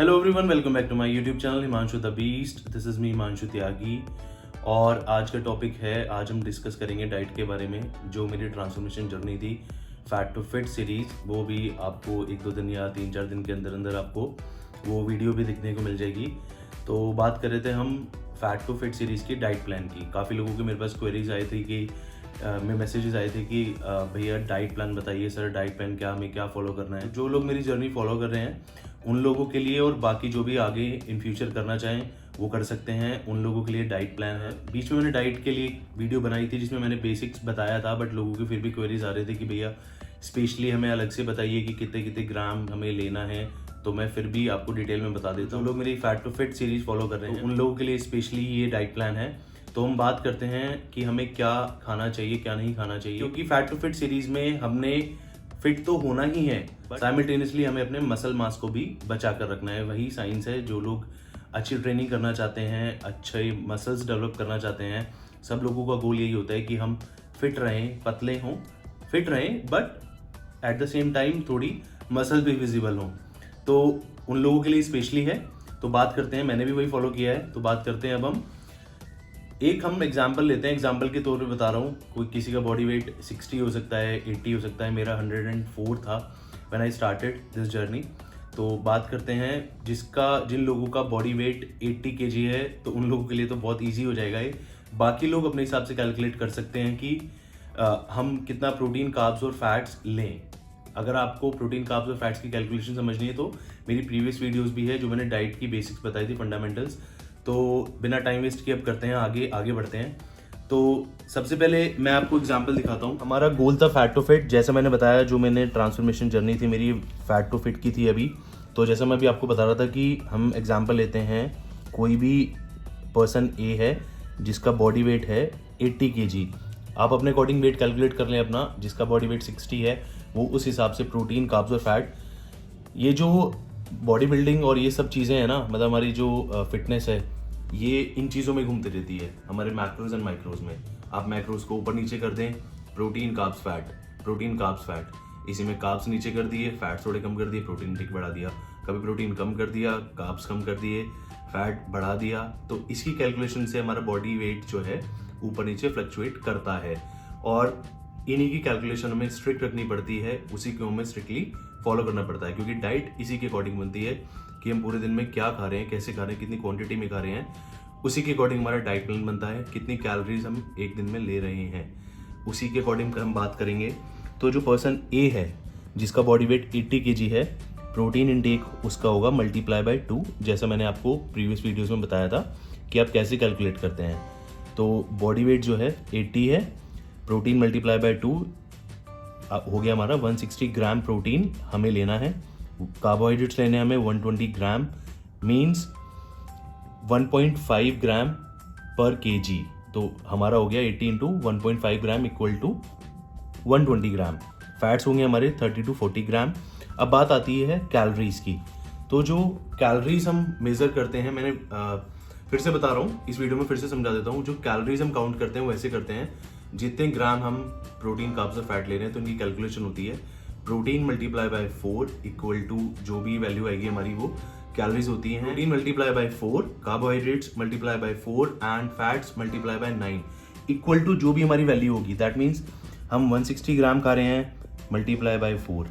Hello everyone, welcome back to my YouTube channel Himanshu the beast. This is me Himanshu Tyagi. और आज का topic है, आज हम डिस्कस करेंगे डाइट के बारे में। जो मेरी ट्रांसफॉर्मेशन जर्नी थी फैट टू फिट सीरीज़, वो भी आपको 1-2 दिन या 3-4 दिन के अंदर अंदर आपको वो वीडियो भी देखने को मिल जाएगी। तो बात कर रहे थे हम फैट टू फिट सीरीज़ की डाइट प्लान की। काफ़ी लोगों के मेरे पास क्वेरीज आए थे कि में मैसेजेस आए थे कि भैया डाइट प्लान बताइए सर, डाइट प्लान क्या, हमें क्या फॉलो करना है। जो लोग मेरी जर्नी फॉलो कर रहे हैं उन लोगों के लिए, और बाकी जो भी आगे इन फ्यूचर करना चाहें वो कर सकते हैं, उन लोगों के लिए डाइट प्लान है। बीच में मैंने डाइट के लिए वीडियो बनाई थी जिसमें मैंने बेसिक्स बताया था, बट लोगों के फिर भी क्वेरीज आ रहे थे कि भैया स्पेशली हमें अलग से बताइए कि कितने कितने ग्राम हमें लेना है। तो मैं फिर भी आपको डिटेल में बता देता हूँ। लोग मेरी fat to fit series follow कर रहे हैं, उन लोगों के लिए स्पेशली ये डाइट प्लान है। तो हम बात करते हैं कि हमें क्या खाना चाहिए, क्या नहीं खाना चाहिए, क्योंकि फैट टू फिट सीरीज में हमने फिट तो होना ही है, साइमल्टेनियसली हमें अपने मसल मास को भी बचा कर रखना है। वही साइंस है। जो लोग अच्छी ट्रेनिंग करना चाहते हैं, अच्छे मसल्स डेवलप करना चाहते हैं, सब लोगों का गोल यही होता है कि हम फिट रहें, पतले हों, फिट रहें, but at the same time थोड़ी मसल भी विजिबल हों। तो उन लोगों के लिए स्पेशली है। तो बात करते हैं, मैंने भी वही फॉलो किया है। तो बात करते हैं अब हम एग्जाम्पल लेते हैं। एग्जाम्पल के तौर पे बता रहा हूँ, कोई किसी का बॉडी वेट 60 हो सकता है, 80 हो सकता है। मेरा 104 था when I started this journey. तो बात करते हैं जिन लोगों का बॉडी वेट 80 kg है, तो उन लोगों के लिए तो बहुत ईजी हो जाएगा ये। बाकी लोग अपने हिसाब से कैलकुलेट कर सकते हैं कि हम कितना प्रोटीन, कार्ब्स और फैट्स लें। अगर आपको प्रोटीन, कार्ब्स और फैट्स की कैलकुलेशन समझनी है तो मेरी प्रीवियस वीडियोस भी है जो मैंने डाइट की बेसिक्स बताई थी, फंडामेंटल्स। तो बिना टाइम वेस्ट किए अब करते हैं, आगे बढ़ते हैं। तो सबसे पहले मैं आपको एग्जांपल दिखाता हूँ। हमारा गोल था फैट टू फिट, जैसा मैंने बताया। जो मैंने ट्रांसफॉर्मेशन जर्नी थी मेरी फैट टू फिट की थी अभी। तो जैसा मैं अभी आपको बता रहा था कि हम एग्जांपल लेते हैं, कोई भी पर्सन ए है जिसका बॉडी वेट है 80 kg। आप अपने अकॉर्डिंग वेट कैलकुलेट कर लें अपना। जिसका बॉडी वेट 60 है वो उस हिसाब से प्रोटीन, कार्ब्स और फैट, ये जो बॉडी बिल्डिंग और ये सब चीज़ें हैं ना, मतलब हमारी जो फिटनेस है, ये इन चीज़ों में घूमती रहती है, हमारे मैक्रोज एंड माइक्रोज में। आप मैक्रोज को ऊपर नीचे कर दें, protein, carbs, fat, protein, carbs, fat. इसी में कार्ब्स नीचे कर दिए, फैट थोड़े कम कर दिए, प्रोटीन टिक बढ़ा दिया। कभी प्रोटीन कम कर दिया, कार्ब्स कम कर दिए, फैट बढ़ा दिया। तो इसकी कैलकुलेशन से हमारा बॉडी वेट जो है ऊपर नीचे फ्लक्चुएट करता है, और इन्हीं की कैलकुलेशन हमें स्ट्रिक्ट रखनी पड़ती है। उसी को हमें स्ट्रिक्टली फॉलो करना पड़ता है, क्योंकि डाइट इसी के अकॉर्डिंग बनती है कि हम पूरे दिन में क्या खा रहे हैं, कैसे खा रहे हैं, कितनी क्वांटिटी में खा रहे हैं। उसी के अकॉर्डिंग हमारा डाइट प्लान बनता है, कितनी कैलोरीज हम एक दिन में ले रहे हैं, उसी के अकॉर्डिंग हम बात करेंगे। तो जो पर्सन ए है जिसका बॉडी वेट 80 kg है, प्रोटीन इनटेक उसका होगा मल्टीप्लाई बाय 2, जैसा मैंने आपको प्रीवियस वीडियोज़ में बताया था कि आप कैसे कैलकुलेट करते हैं। तो बॉडी वेट जो है 80 है, प्रोटीन मल्टीप्लाई बाय 2 हो गया हमारा 160 ग्राम प्रोटीन हमें लेना है। कार्बोहाइड्रेट्स लेने हमें 120 ग्राम, मीन्स 1.5 ग्राम पर केजी। तो हमारा हो गया 80 into 1.5 gram equal to 120 gram. Fats होंगे हमारे 30 to 40 ग्राम। अब बात आती है कैलोरीज की। तो जो कैलोरीज हम मेज़र करते हैं, मैंने फिर से बता रहा हूँ, इस वीडियो में फिर से समझा देता हूँ। जो कैलोरीज हम काउंट करते हैं वो ऐसे करते हैं, जितने ग्राम हम प्रोटीन, कार्ब्स और फैट ले रहे हैं, तो उनकी कैलकुलेशन होती है protein multiply by 4 equal to जो भी वैल्यू आएगी हमारी वो कैलोरीज होती हैं। Protein multiply by 4, carbohydrates multiply by 4 and fats multiply by 9 equal to जो भी हमारी वैल्यू होगी। दैट मीन्स हम 160 ग्राम खा रहे हैं, मल्टीप्लाई बाय 4,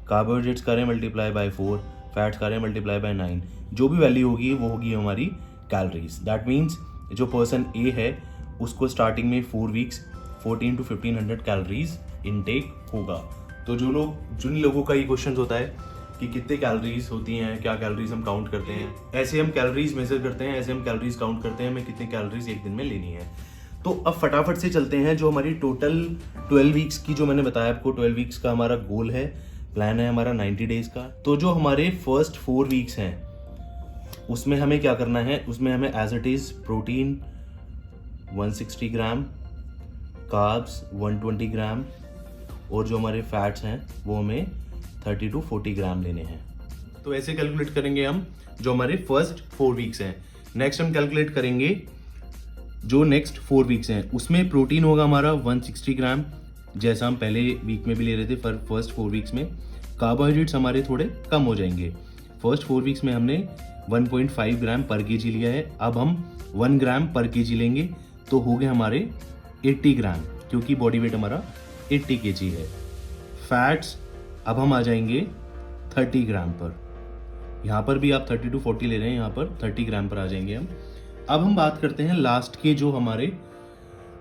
कार्बोहाइड्रेट्स खा रहे हैं, मल्टीप्लाई बाय 4, फैट्स खा रहे हैं, मल्टीप्लाई बाय 9। जो भी वैल्यू होगी वो होगी हमारी कैलोरीज। दैट मीन्स जो पर्सन ए है उसको स्टार्टिंग में 4 वीक्स 1400 to 1500 कैलोरीज इनटेक होगा। तो जिन लोगों का ये क्वेश्चन होता है कि कितने कैलोरीज होती हैं, क्या कैलोरीज हम काउंट करते हैं, ऐसे हम कैलोरीज मेजर करते हैं, ऐसे हम कैलोरीज काउंट करते हैं, हमें कितनी कैलोरीज एक दिन में लेनी है। तो अब फटाफट से चलते हैं, जो हमारी टोटल 12 वीक्स की, जो मैंने बताया आपको 12 वीक्स का हमारा गोल है, प्लान है हमारा 90 डेज का। तो जो हमारे फर्स्ट 4 वीक्स हैं उसमें हमें क्या करना है, उसमें हमें as it is protein 160 gram, carbs 120 gram, और जो हमारे फैट्स हैं वो हमें 30 to 40 ग्राम लेने हैं। तो ऐसे कैलकुलेट करेंगे हम जो हमारे फर्स्ट 4 वीक्स हैं। नेक्स्ट हम कैलकुलेट करेंगे जो नेक्स्ट 4 वीक्स हैं, उसमें प्रोटीन होगा हमारा 160 ग्राम, जैसा हम पहले वीक में भी ले रहे थे फर्स्ट 4 वीक्स में। कार्बोहाइड्रेट्स हमारे थोड़े कम हो जाएंगे, फर्स्ट 4 वीक्स में हमने 1.5 ग्राम पर केजी लिया है, अब हम 1 ग्राम पर केजी लेंगे तो हो गए हमारे 80 ग्राम, क्योंकि बॉडी वेट हमारा 80 केजी है। फैट्स अब हम आ जाएंगे 30 ग्राम पर, यहाँ पर भी आप 30 to 40 ले रहे हैं, यहाँ पर 30 ग्राम पर आ जाएंगे हम। अब हम बात करते हैं लास्ट के जो हमारे,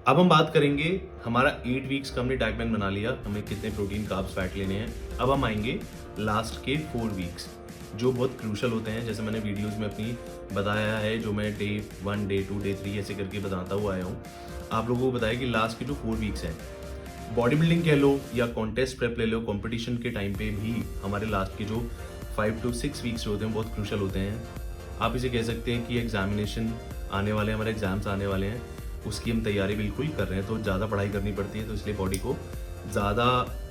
अब हम बात करेंगे हमारा 8 वीक्स का हमने डाइट प्लान बना लिया, हमें कितने प्रोटीन कार्ब्स फैट लेने हैं। अब हम आएंगे लास्ट के 4 वीक्स जो बहुत क्रूशल होते हैं, जैसे मैंने वीडियोस में अपनी बताया है, जो मैं डे 1 डे 2 डे 3 ऐसे करके बताता हुआ आया हूँ। आप लोगों को बताया कि लास्ट के जो 4 वीक्स हैं, बॉडी बिल्डिंग कह लो या कॉन्टेस्ट प्रेप ले लो, कॉम्पिटिशन के टाइम पे भी हमारे लास्ट के जो 5 to 6 वीक्स होते हैं बहुत क्रूशल होते हैं। आप इसे कह सकते हैं कि एग्जामिनेशन आने वाले हैं, हमारे एग्जाम्स आने वाले हैं, उसकी हम तैयारी बिल्कुल कर रहे हैं, तो ज़्यादा पढ़ाई करनी पड़ती है, तो इसलिए बॉडी को ज़्यादा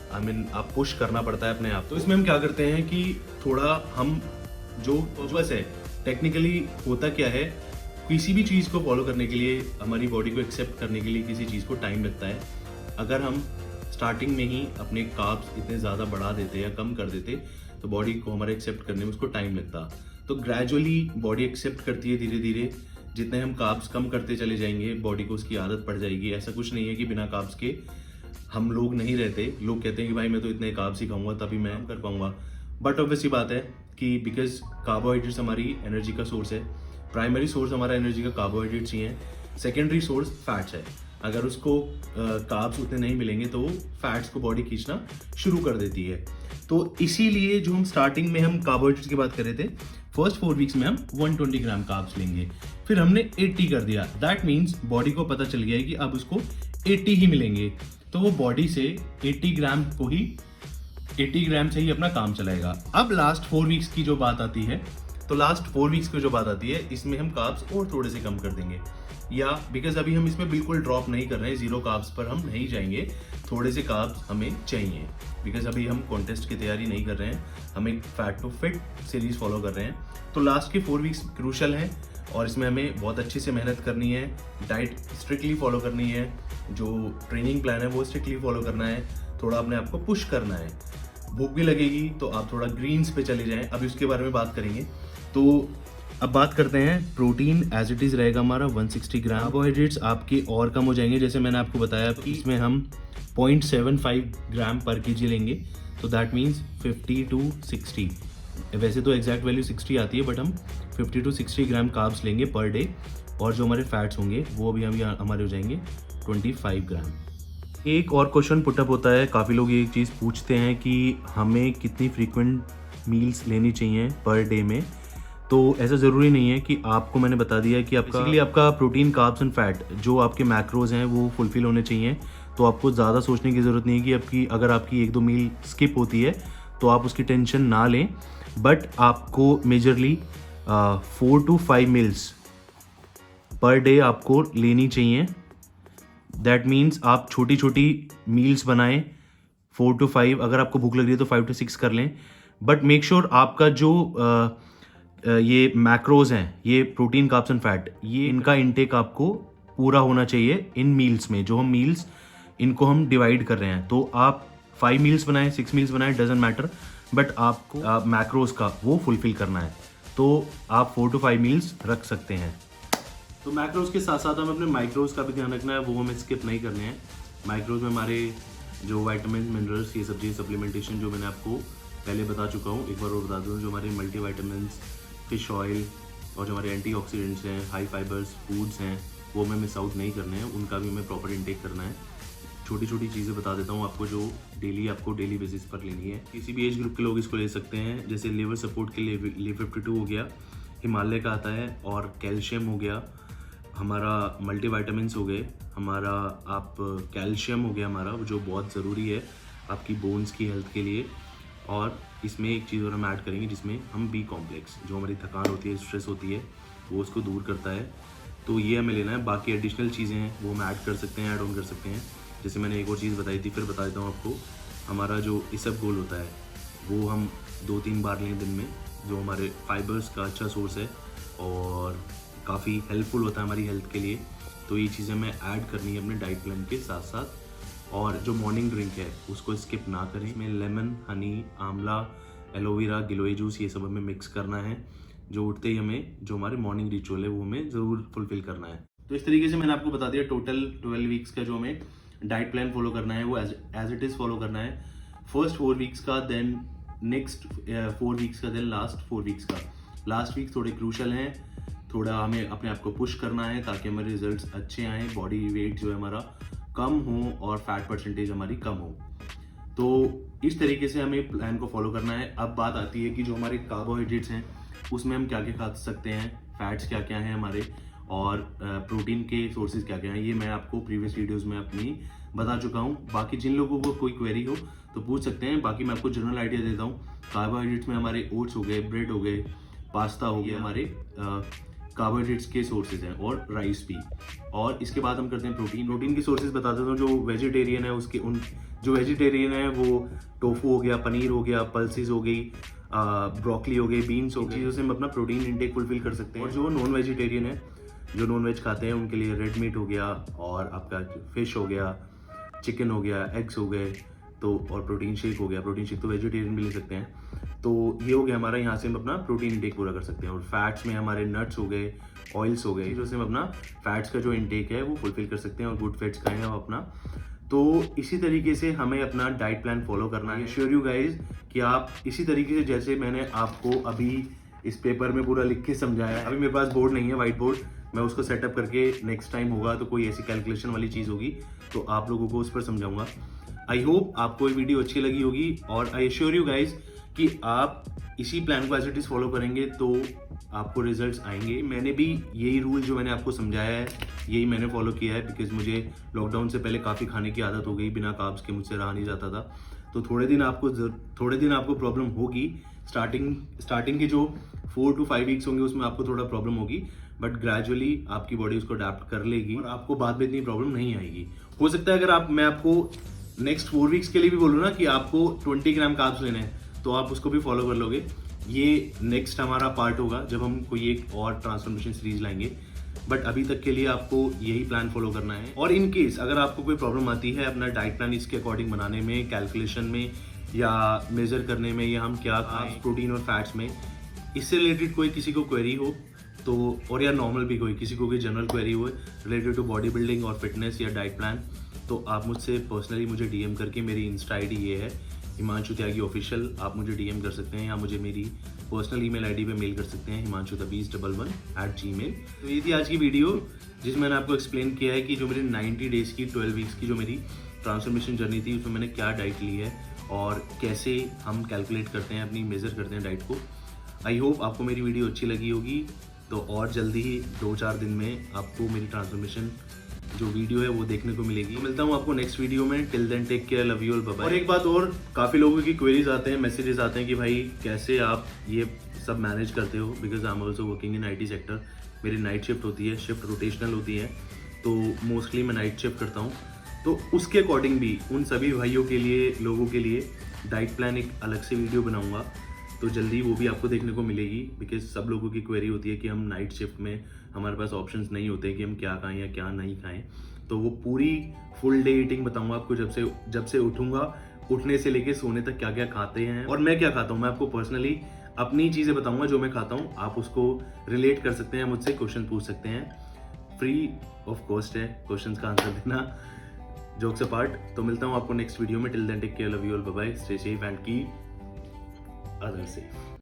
आप पुश करना पड़ता है अपने आप। तो इसमें हम क्या करते हैं कि थोड़ा हम जो बस है टेक्निकली होता क्या है, किसी भी चीज़ को फॉलो करने के लिए, हमारी बॉडी को एक्सेप्ट करने के लिए किसी चीज़ को टाइम लगता है। अगर हम स्टार्टिंग में ही अपने कार्ब्स इतने ज़्यादा बढ़ा देते या कम कर देते तो बॉडी को हमारे एक्सेप्ट करने में उसको टाइम लगता। तो ग्रेजुअली बॉडी एक्सेप्ट करती है धीरे धीरे, जितने हम कार्ब्स कम करते चले जाएंगे बॉडी को उसकी आदत पड़ जाएगी। ऐसा कुछ नहीं है कि बिना कार्ब्स के हम लोग नहीं रहते। लोग कहते हैं कि भाई मैं तो इतने कार्ब्स ही खाऊंगा तभी मैं कर पाऊंगा, बट ऑब्वियसली बात है कि बिकॉज कार्बोहाइड्रेट्स हमारी एनर्जी का सोर्स है। प्राइमरी सोर्स हमारा एनर्जी का कार्बोहाइड्रेट्स ही है, सेकेंडरी सोर्स फैट्स है। अगर उसको कार्ब्स उतने नहीं मिलेंगे तो फैट्स को बॉडी खींचना शुरू कर देती है। तो इसीलिए जो हम स्टार्टिंग में हम कार्बोहाइड्रेट्स की बात कर रहे थे, फर्स्ट 4 वीक्स में हम 120 ग्राम कार्ब्स लेंगे, फिर हमने 80 कर दिया। दैट मीन्स बॉडी को पता चल गया है कि अब उसको 80 ही मिलेंगे, तो वो बॉडी से 80 ग्राम से ही अपना काम चलाएगा। अब लास्ट 4 वीक्स की जो बात आती है, तो लास्ट 4 वीक्स की जो बात आती है, इसमें हम कार्ब्स और थोड़े से कम कर देंगे, या बिकॉज अभी हम इसमें बिल्कुल ड्रॉप नहीं कर रहे हैं, 0 कार्ब्स पर हम नहीं जाएंगे, थोड़े से कार्ब्स हमें चाहिए, बिकॉज अभी हम कॉन्टेस्ट की तैयारी नहीं कर रहे हैं, हम एक fat to fit series follow कर रहे हैं। तो लास्ट के 4 वीक्स क्रूशल हैं और इसमें हमें बहुत अच्छे से मेहनत करनी है, डाइट स्ट्रिक्टली फॉलो करनी है, जो ट्रेनिंग प्लान है वो स्ट्रिक्टली फॉलो करना है, थोड़ा अपने आप को पुश करना है। भूख भी लगेगी तो आप थोड़ा ग्रीन्स पे चले जाएं, अभी उसके बारे में बात करेंगे। तो अब बात करते हैं, प्रोटीन एज इट इज़ रहेगा हमारा 160 ग्राम, कार्बोहाइड्रेट्स आपके और कम हो जाएंगे, जैसे मैंने आपको बताया कि इसमें हम 0.75 ग्राम पर केजी लेंगे, तो दैट मीन्स 50 to 60, वैसे तो एग्जैक्ट वैल्यू 60 आती है, बट हम 50 to 60 ग्राम कार्ब्स लेंगे पर डे, और जो हमारे फैट्स होंगे वो भी हमारे हो जाएंगे 25 ग्राम। एक और क्वेश्चन पुटअप होता है, काफ़ी लोग ये चीज़ पूछते हैं कि हमें कितनी फ्रीक्वेंट मील्स लेनी चाहिए पर डे में। तो ऐसा ज़रूरी नहीं है कि आपको मैंने बता दिया है कि आपका प्रोटीन कार्ब्स एंड फैट जो आपके मैक्रोज हैं वो फुलफिल होने चाहिए, तो आपको ज़्यादा सोचने की ज़रूरत नहीं है कि अगर आपकी 1-2 मील स्किप होती है तो आप उसकी टेंशन ना लें, बट आपको majorly 4 to 5 meals per day आपको लेनी चाहिए। दैट मीन्स आप छोटी छोटी मील्स बनाएं, 4 to 5, अगर आपको भूख लग रही है तो 5 to 6 कर लें, बट मेक श्योर आपका जो ये मैक्रोज हैं, ये प्रोटीन कार्ब्स एंड फैट, ये इनका इनटेक आपको पूरा होना चाहिए इन मील्स में, जो हम मील्स इनको हम डिवाइड कर रहे हैं। तो आप 5 मील्स बनाएं, 6 मील्स बनाएं, डजेंट मैटर, बट आपको मैक्रोज का वो फुलफिल करना है, तो आप 4 to 5 मील्स रख सकते हैं। तो मैक्रोज के साथ साथ हमें अपने माइक्रोज का भी ध्यान रखना है, वो हमें स्किप नहीं करने हैं। माइक्रोज में हमारे जो वाइटामिन मिनरल्स, ये सब चीज़ सप्लीमेंटेशन जो मैंने आपको पहले बता चुका हूँ, एक बार और बता दूँ, जो हमारे मल्टी वाइटामिन्स, फिश ऑयल और जो हमारे एंटीऑक्सीडेंट्स हैं, हाई फाइबर्स फूड्स हैं, वो हमें मिस आउट नहीं करने हैं, उनका भी हमें प्रॉपर इंटेक करना है। छोटी छोटी चीज़ें बता देता हूँ आपको, जो आपको डेली बेसिस पर लेनी है। किसी भी एज ग्रुप के लोग इसको ले सकते हैं, जैसे लिवर सपोर्ट के लिए Liv52 हो गया, हिमालय का आता है, और कैल्शियम हो गया, हमारा मल्टीविटामिन्स हो गए, हमारा आप कैल्शियम हो गया हमारा, जो बहुत ज़रूरी है आपकी बोन्स की हेल्थ के लिए। और इसमें एक चीज़ और हम ऐड करेंगे जिसमें हम बी कॉम्प्लेक्स, जो हमारी थकान होती है, स्ट्रेस होती है, वो उसको दूर करता है, तो ये हमें लेना है। बाकी एडिशनल चीज़ें हैं वो हम ऐड कर सकते हैं, ऐड ऑन कर सकते हैं। जैसे मैंने एक और चीज़ बताई थी, फिर बता देता हूँ आपको, हमारा जो इसब गोल होता है वो हम 2-3 बार लें दिन में, जो हमारे फाइबर्स का अच्छा सोर्स है और काफ़ी हेल्पफुल होता है हमारी हेल्थ के लिए। तो ये चीज़ें हमें ऐड करनी है अपने डाइट प्लान के साथ साथ। और जो मॉर्निंग ड्रिंक है उसको स्किप ना करें, इसमें लेमन, हनी, आंवला, एलोवेरा, गिलोय जूस, ये सब हमें मिक्स करना है। जो उठते ही हमें जो हमारे मॉर्निंग रिचुअल है वो हमें ज़रूर फुलफिल करना है। तो इस तरीके से मैंने आपको बता दिया टोटल 12 वीक्स का जो हमें डाइट प्लान फॉलो करना है वो एज इट इज़ फॉलो करना है। फर्स्ट 4 वीक्स का, देन नेक्स्ट 4 वीक्स का, देन लास्ट 4 वीक्स का। लास्ट वीक थोड़े क्रूशल हैं, थोड़ा हमें अपने आप को पुश करना है ताकि हमारे रिजल्ट्स अच्छे आएँ, बॉडी वेट जो है हमारा कम हो और फैट परसेंटेज हमारी कम हो। तो इस तरीके से हमें प्लान को फॉलो करना है। अब बात आती है कि जो हमारे कार्बोहाइड्रेट्स हैं उसमें हम क्या क्या खा सकते हैं, फैट्स क्या क्या हैं हमारे, और प्रोटीन के सोर्सेज क्या क्या हैं, ये मैं आपको प्रीवियस वीडियोस में अपनी बता चुका हूँ। बाकी जिन लोगों को कोई क्वेरी हो तो पूछ सकते हैं। बाकी मैं आपको जनरल आइडिया देता हूँ। कार्बोहाइड्रेट्स में हमारे ओट्स हो गए, ब्रेड हो गए, पास्ता हो गया, हमारे कार्बोहाइड्रेट्स के सोर्सेज हैं, और राइस भी। और इसके बाद हम करते हैं प्रोटीन के सोर्सेज बता देता हूँ। जो वेजिटेरियन है उसके जो वेजिटेरियन है वो टोफू हो गया, पनीर हो गया, पल्सेस हो गई, ब्रोकली हो गई, बीन्स हो गई, चीज़ों से हम अपना प्रोटीन इंटेक फुलफिल कर सकते हैं। और जो नॉन वेजिटेरियन है, जो नॉन वेज खाते हैं, उनके लिए रेड मीट हो गया, और आपका फिश हो गया, चिकन हो गया, एग्स हो गए, तो और प्रोटीन शेक हो गया। प्रोटीन शेक तो वेजिटेरियन भी ले सकते हैं। तो ये हो गया हमारा, यहाँ से हम अपना प्रोटीन इंटेक पूरा कर सकते हैं। और फैट्स में हमारे नट्स हो गए, ऑयल्स हो गए, जिससे हम अपना फैट्स का जो इंटेक है वो फुलफिल कर सकते हैं, और गुड फैट्स खाएं हम अपना। तो इसी तरीके से हमें अपना डाइट प्लान फॉलो करना है। श्योर यू गाइज कि आप इसी तरीके से, जैसे मैंने आपको अभी इस पेपर में पूरा लिख के समझाया है। अभी मेरे पास बोर्ड नहीं है, वाइट बोर्ड, मैं उसको सेटअप करके नेक्स्ट टाइम होगा तो कोई ऐसी कैलकुलेशन वाली चीज़ होगी तो आप लोगों को उस पर समझाऊंगा। आई होप आपको ये वीडियो अच्छी लगी होगी, और आई एश्योर यू गाइज कि आप इसी प्लान को एज इट इज़ फॉलो करेंगे तो आपको रिजल्ट्स आएंगे। मैंने भी यही रूल जो मैंने आपको समझाया है यही मैंने फॉलो किया है, बिकॉज मुझे लॉकडाउन से पहले काफ़ी खाने की आदत हो गई, बिना कार्ब्स के मुझसे रहा नहीं जाता था। तो थोड़े दिन आपको प्रॉब्लम होगी। स्टार्टिंग के जो 4 to 5 वीक्स होंगे उसमें आपको थोड़ा प्रॉब्लम होगी, बट ग्रेजुअली आपकी बॉडी उसको अडेप्ट कर लेगी और आपको बाद में इतनी प्रॉब्लम नहीं आएगी। हो सकता है अगर मैं आपको नेक्स्ट 4 वीक्स के लिए भी बोलूँ ना कि आपको 20 ग्राम कार्ब्स लेने हैं तो आप उसको भी फॉलो कर लोगे। ये नेक्स्ट हमारा पार्ट होगा जब हम कोई एक और ट्रांसफॉर्मेशन सीरीज लाएंगे, बट अभी तक के लिए आपको यही प्लान फॉलो करना है। और इन केस अगर आपको कोई प्रॉब्लम आती है अपना डाइट प्लान इसके अकॉर्डिंग बनाने में, कैलकुलेशन में, या मेजर करने में, या हम क्या खाएं प्रोटीन और फैट्स में, इससे रिलेटेड कोई किसी को क्वेरी हो तो, और या नॉर्मल भी किसी को कोई जनरल क्वेरी हो रिलेटेड टू बॉडी बिल्डिंग और फिटनेस या डाइट प्लान, तो आप मुझसे पर्सनली मुझे डीएम करके, मेरी इंस्टा आईडी ये है हिमांशु त्यागी ऑफिशियल, आप मुझे डीएम कर सकते हैं, या मुझे मेरी पर्सनल ईमेल आईडी पे मेल कर सकते हैं himanshu1111@gmail। तो ये थी आज की वीडियो जिसमें मैंने आपको एक्सप्लेन किया है कि जो मेरी 90 डेज़ की 12 वीक्स की जो मेरी ट्रांसफॉर्मेशन जर्नी थी उसमें मैंने क्या डाइट ली है और कैसे हम कैलकुलेट करते हैं, अपनी मेज़र करते हैं डाइट को। आई होप आपको मेरी वीडियो अच्छी लगी होगी। तो और जल्दी ही 2-4 दिन में आपको मेरी ट्रांसफॉर्मेशन जो वीडियो है वो देखने को मिलेगी। मिलता हूँ आपको नेक्स्ट वीडियो में। Till then take care, love you all, bye bye. और एक बात और, काफ़ी लोगों की क्वेरीज आते हैं, मैसेजेस आते हैं कि भाई कैसे आप ये सब मैनेज करते हो, because I am also working in IT sector. मेरी नाइट शिफ्ट होती है, शिफ्ट रोटेशनल होती है, तो मोस्टली मैं नाइट शिफ्ट करता हूँ। तो उसके अकॉर्डिंग भी उन सभी भाइयों के लिए, लोगों के लिए डाइट प्लान एक अलग से वीडियो बनाऊँगा, तो जल्दी वो भी आपको देखने को मिलेगी। बिकॉज सब लोगों की क्वेरी होती है कि हम नाइट शिफ्ट में हमारे पास ऑप्शंस नहीं होते कि हम क्या खाएं या क्या नहीं खाएं। तो वो पूरी फुल डे ईटिंग बताऊंगा आपको, जब से उठूंगा, उठने से लेके सोने तक क्या क्या खाते हैं और मैं क्या खाता हूँ। मैं आपको पर्सनली अपनी चीज़ें बताऊंगा जो मैं खाता हूँ, आप उसको रिलेट कर सकते हैं, मुझसे क्वेश्चन पूछ सकते हैं। फ्री ऑफ कॉस्ट है क्वेश्चन का आंसर देना, जोक्स अपार्ट। तो मिलता हूँ आपको नेक्स्ट वीडियो में। Till then take care, love you all, bye bye, stay safe and keep others safe।